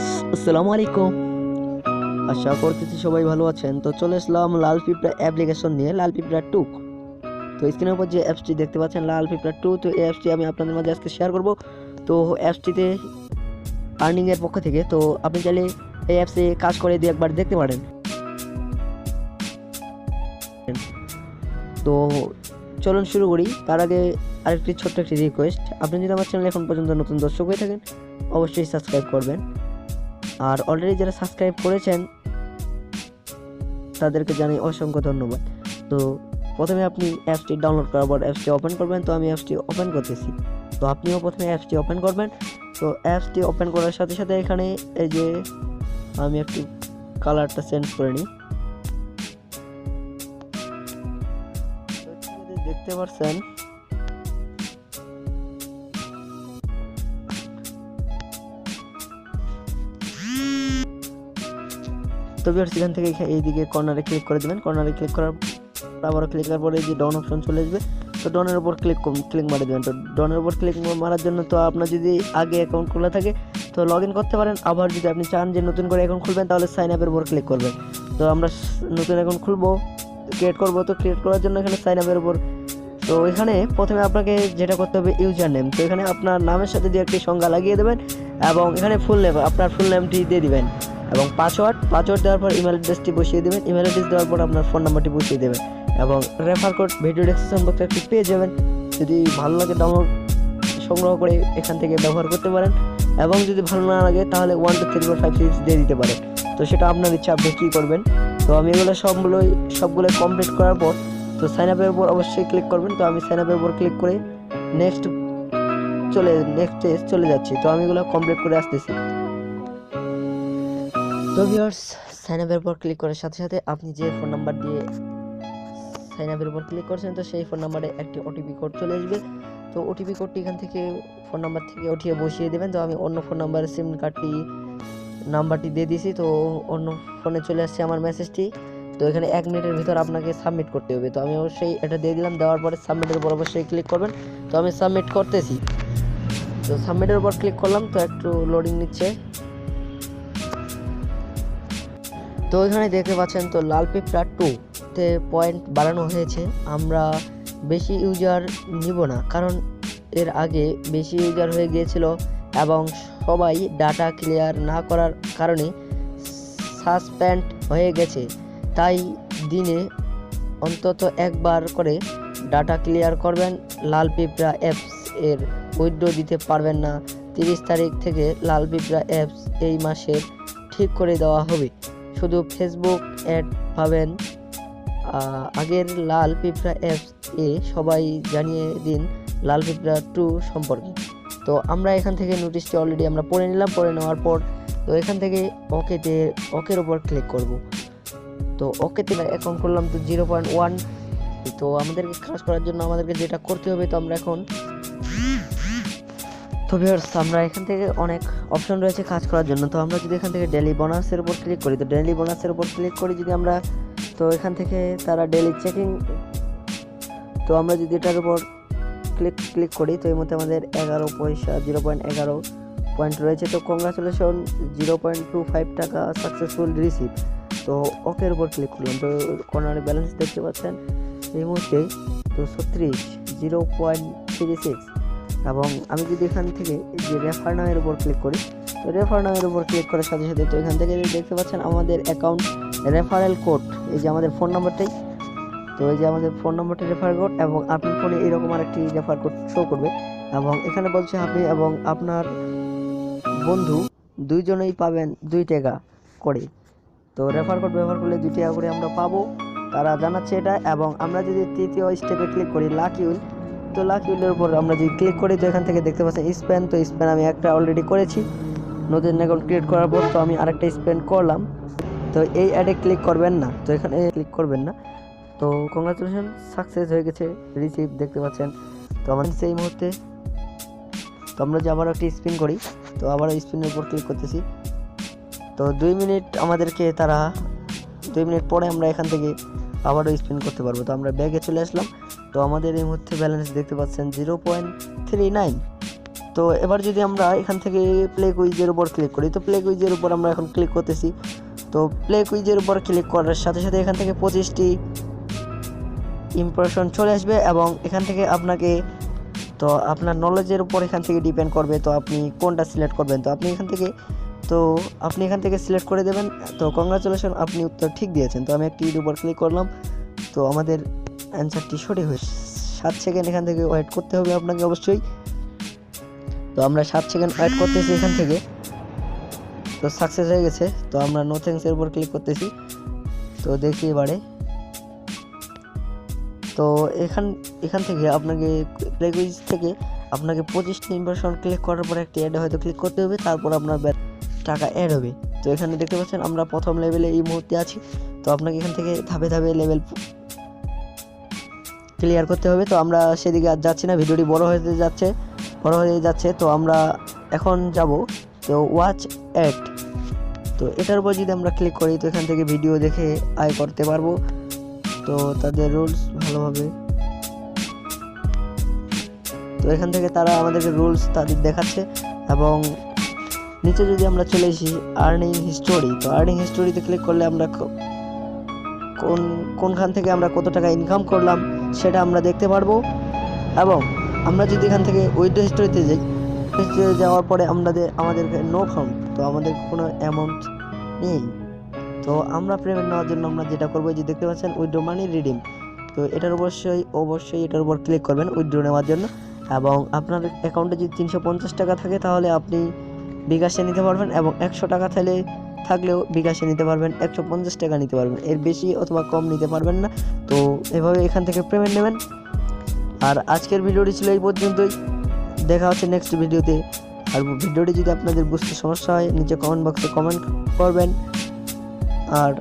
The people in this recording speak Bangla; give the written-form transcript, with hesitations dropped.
আসসালামু আলাইকুম। আশা করতেছি সবাই ভালো আছেন। তো চলে আসলাম লাল পিঁপড়া অ্যাপ্লিকেশন নিয়ে, লাল পিঁপড়া 2। তো স্ক্রিনের উপর যে অ্যাপসটি দেখতে পাচ্ছেন লাল পিঁপড়া 2, তো এই অ্যাপসটি আমি আপনাদের মাঝে আজকে শেয়ার করব। তো অ্যাপসটিতে আর্নিং এর পক্ষ থেকে, তো আপনি চাইলে এই অ্যাপসে কাজ করে দিয়ে একবার দেখতে পারেন। তো চলুন শুরু করি। তার আগে আরেকটি ছোট্ট একটি রিকোয়েস্ট, আপনি যদি আমার চ্যানেলে এখন পর্যন্ত নতুন দর্শক হয়ে থাকেন অবশ্যই সাবস্ক্রাইব করবেন। আর অলরেডি যারা সাবস্ক্রাইব করেছেন তাদেরকে জানাই অসংখ্য ধন্যবাদ। তো প্রথমে আপনি অ্যাপসটি ডাউনলোড করার পর অ্যাপসটি ওপেন করবেন। তো আমি অ্যাপসটি ওপেন করতেছি। তো আপনিও প্রথমে অ্যাপসটি ওপেন করবেন। তো অ্যাপসটি ওপেন করার সাথে সাথে এখানে এই যে আমি একটু কালারটা চেঞ্জ করে নিই। দেখতে পাচ্ছেন তো ভিউয়ার্স এখান থেকে এইদিকে কর্নারে ক্লিক করে দেবেন। কর্নারে ক্লিক করার আবারও ক্লিক করার পরে যে ডাউন অপশন চলে আসবে, তো ডাউনের উপর ক্লিক মারে দেবেন। তো ডাউনের উপর ক্লিক মারার জন্য তো আপনার যদি আগে অ্যাকাউন্ট খোলা থাকে তো লগ ইন করতে পারেন। আবার যদি আপনি চান যে নতুন করে অ্যাকাউন্ট খুলবেন তাহলে সাইন আপের উপর ক্লিক করবেন। তো আমরা নতুন অ্যাকাউন্ট খুলবো, ক্রিয়েট করবো। তো ক্রিয়েট করার জন্য এখানে সাইন আপের উপর, তো এখানে প্রথমে আপনাকে যেটা করতে হবে ইউজার নেম। তো এখানে আপনার নামের সাথে দিয়ে একটি সংখ্যা লাগিয়ে দেবেন এবং এখানে ফুল নেম, আপনার ফুল নেমটি দিয়ে দিবেন এবং পাসওয়ার্ড দেওয়ার পর ইমেল অ্যাড্রেসটি বসিয়ে দেবেন। ইমেল অ্যাড্রেস দেওয়ার পর আপনার ফোন নাম্বারটি বসিয়ে দেবেন এবং রেফার কোড ভিডিও ডেসক্রিপশন বক্সে একটি পেয়ে যাবেন। যদি ভালো লাগে ডাউনলোড সংগ্রহ করে এখান থেকে ব্যবহার করতে পারেন এবং যদি ভালো না লাগে তাহলে 1 2 3 4 5 6 দিয়ে দিতে পারেন। তো সেটা আপনার ইচ্ছা, আপনি কী করবেন। তো আমি এগুলো সবগুলো কমপ্লিট করার পর তো সাইন আপের উপর অবশ্যই ক্লিক করবেন। তো আমি সাইন আপের উপর ক্লিক করে নেক্সট চলে যাচ্ছি। তো আমি এগুলো কমপ্লিট করে আসতেছি। তো ভিউয়ার্স সাইন আপের উপর ক্লিক করার সাথে সাথে আপনি যে ফোন নাম্বার দিয়ে সাইন আপের উপর ক্লিক করছেন তো সেই ফোন নাম্বারে একটি ওটিপি কোড চলে আসবে। তো ওটিপি কোডটি এখান থেকে ফোন নাম্বার থেকে উঠিয়ে বসিয়ে দেবেন। তো আমি অন্য ফোন নাম্বারে সিম কার্ডটি নাম্বারটি দিয়ে দিয়েছি। তো অন্য ফোনে চলে আসছে আমার মেসেজটি। তো এখানে 1 মিনিটের ভিতর আপনাকে সাবমিট করতে হবে। তো আমি অবশ্যই এটা দিয়ে দিলাম। দেওয়ার পরে সাবমিটের উপর অবশ্যই ক্লিক করবেন। তো আমি সাবমিট করতেছি। তো সাবমিটের উপর ক্লিক করলাম। তো একটু লোডিং নিচ্ছে। তো এখানে দেখতে পাচ্ছেন তো লাল পিঁপড়া 2 তে পয়েন্ট বাড়ানো হয়েছে। আমরা বেশি ইউজার নিব না, কারণ এর আগে বেশি ইউজার হয়ে গিয়েছিল এবং সবাই ডাটা ক্লিয়ার না করার কারণে সাসপেন্ড হয়ে গেছে। তাই দিনে অন্তত একবার করে ডাটা ক্লিয়ার করবেন। লাল পিঁপড়া অ্যাপস এর উইথড্র দিতে পারবেন না। 30 তারিখ থেকে লাল পিঁপড়া অ্যাপস এই মাসের ঠিক করে দেওয়া হবে। শুধু ফেসবুক অ্যাড পাবেন। আগের লাল পিঁপড়া অ্যাপস এ সবাই জানিয়ে দিন লাল পিঁপড়া 2 সম্পর্কে। তো আমরা এখান থেকে নোটিশটি অলরেডি আমরা পড়ে নিলাম। পড়ে নেওয়ার পর তো এখান থেকে ওকের উপর ক্লিক করব। তো ওকেতে অ্যাকাউন্ট করলাম। তো 0.1। তো আমাদেরকে কাজ করার জন্য আমাদেরকে যেটা করতে হবে, তো আমরা এখন তো ভিউয়ার্স আমরা এখান থেকে অনেক অপশন রয়েছে কাজ করার জন্য। তো আমরা যদি এখান থেকে ডেইলি বোনাসের উপর ক্লিক করি, তো ডেইলি বোনাসের উপর ক্লিক করি যদি আমরা, তো এখান থেকে তারা ডেইলি চেকিং, তো আমরা যদি এটার উপর ক্লিক করি তো এর মধ্যে আমাদের 11 পয়সা 0.11 পয়েন্ট রয়েছে। তো কংগ্রাচুলেশন 0.25 টাকা সাকসেসফুল রিসিভ। তো ওকের উপর ক্লিক করলাম। তো কর্নারে ব্যালেন্স দেখতে পাচ্ছেন এই মুহূর্তে তো 0.36। এবং আমি যদি এখান থেকে যে রেফার নামের উপর ক্লিক করি, তো রেফার নামের উপর ক্লিক করার সাথে সাথে তো এখান থেকে দেখতে পাচ্ছেন আমাদের অ্যাকাউন্ট রেফারেল কোড, এই যে আমাদের ফোন নাম্বারটাই, তো এই যে আমাদের ফোন নাম্বারটি রেফারেল কোড এবং আপনার ফোনে এরকম আরেকটি রেফার কোড শো করবে এবং এখানে বলছে আপনি এবং আপনার বন্ধু দুইজনেই পাবেন 2 টাকা করে। তো রেফার কোড ব্যবহার করলে 2 টাকা করে আমরা পাবো, তারা জানাচ্ছে এটা। এবং আমরা যদি তৃতীয় স্টেপে ক্লিক করি লাকি উইল, তো লাকি উইলের উপর আমরা যদি ক্লিক করি তো এখান থেকে দেখতে পাচ্ছেন স্পেন। তো স্পেন আমি একটা অলরেডি করেছি নতুন অ্যাকাউন্ট ক্রিয়েট করার পর। তো আমি আরেকটা স্পেন করলাম। তো এই অ্যাডে ক্লিক করবেন না, তো এখানে ক্লিক করবেন না। তো কংগ্রাচুলেশন সাকসেস হয়ে গেছে, রিসিভ দেখতে পাচ্ছেন। তো আমার সেই মুহূর্তে তো আমরা যে আবার একটা স্পিন করি, তো আবার স্পিনের উপর ক্লিক করতেছি। তো 2 মিনিট আমাদেরকে তারা 2 মিনিট পরে আমরা এখান থেকে আবারও স্পিন করতে পারবো। তো আমরা ব্যাগে চলে আসলাম। তো আমাদের এই মুহূর্তে ব্যালেন্স দেখতে পাচ্ছেন 0.39। তো এবার যদি আমরা এখান থেকে প্লে কুইজের উপর ক্লিক করি, তো প্লে কুইজের উপর আমরা এখন ক্লিক করতেছি। তো প্লে কুইজের উপর ক্লিক করার সাথে সাথে এখান থেকে 25টি ইমপ্রেশন চলে আসবে এবং এখান থেকে আপনাকে, তো আপনার নলেজের উপর এখান থেকে ডিপেন্ড করবে তো আপনি কোনটা সিলেক্ট করবেন। তো আপনি এখান থেকে সিলেক্ট করে দেবেন। তো কংগ্রাচুলেশন, আপনি উত্তর ঠিক দিয়েছেন। তো আমি একটির উপর ক্লিক করলাম, তো আমাদের অ্যান্সারটি সঠিক হয়েছে। 7 সেকেন্ড এখান থেকে ওয়েট করতে হবে আপনাকে অবশ্যই। তো আমরা 7 সেকেন্ড ওয়েট করতেছি এখান থেকে। তো সাকসেস হয়ে গেছে। তো আমরা নো থ্যাঙ্কসের উপর ক্লিক করতেছি। তো দেখি এবারে, তো এখান থেকে আপনাকে প্লে কুইজ থেকে আপনাকে 25টি ইমপ্রেশন ক্লিক করার পর একটি অ্যাড হয়তো ক্লিক করতে হবে, তারপর আপনার টাকা অ্যাড হবে। তো এখানে দেখতে পাচ্ছেন আমরা প্রথম লেভেলে এই মুহূর্তে আছি। তো আপনাকে এখান থেকে ধাপে ধাপে লেভেল ক্লিয়ার করতে হবে। তো আমরা সেদিকে আর যাচ্ছি না, ভিডিওটি বড় হয়ে যাচ্ছে। তো আমরা এখন যাব তো ওয়াচ অ্যাড। তো এটার উপর যদি আমরা ক্লিক করি, তো এখান থেকে ভিডিও দেখে আয় করতে পারবো। তো তাদের রুলস ভালোভাবে, তো এখান থেকে তারা আমাদেরকে রুলস তাদের দেখাচ্ছে। এবং নিচে যদি আমরা চলে আসি আর্নিং হিস্টোরি, তো আর্নিং হিস্টোরিতে ক্লিক করলে আমরা কোনখান থেকে আমরা কত টাকা ইনকাম করলাম সেটা আমরা দেখতে পারবো। এবং আমরা যদি এখান থেকে উইথড্র হিস্টোরিতে যাওয়ার পরে আমাদেরকে নো ফাউন্ড, তো আমাদের কোনো অ্যামাউন্ট নেই। তো আমরা পেমেন্ট নেওয়ার জন্য আমরা যেটা করবো, যে দেখতে পাচ্ছেন উইথড্র মানি রিডিম, তো এটার অবশ্যই এটার উপর ক্লিক করবেন উইথড্র নেওয়ার জন্য। এবং আপনার অ্যাকাউন্টে যদি 350 টাকা থাকে তাহলে আপনি বিকাশে নিতে পারবেন, এবং 100 টাকা থাকলেও বিকাশে নিতে পারবেন, 150 টাকা নিতে পারবেন, এর বেশি অথবা কম নিতে পারবেন না। তো এভাবে এখান থেকে পেমেন্ট নেবেন। আর আজকের ভিডিওটি ছিল এই পর্যন্তই, দেখা হচ্ছে নেক্সট ভিডিওতে। আর ভিডিওটি যদি আপনাদের বুঝতে সমস্যা হয় নিচে কমেন্ট বক্সে কমেন্ট করবেন। আর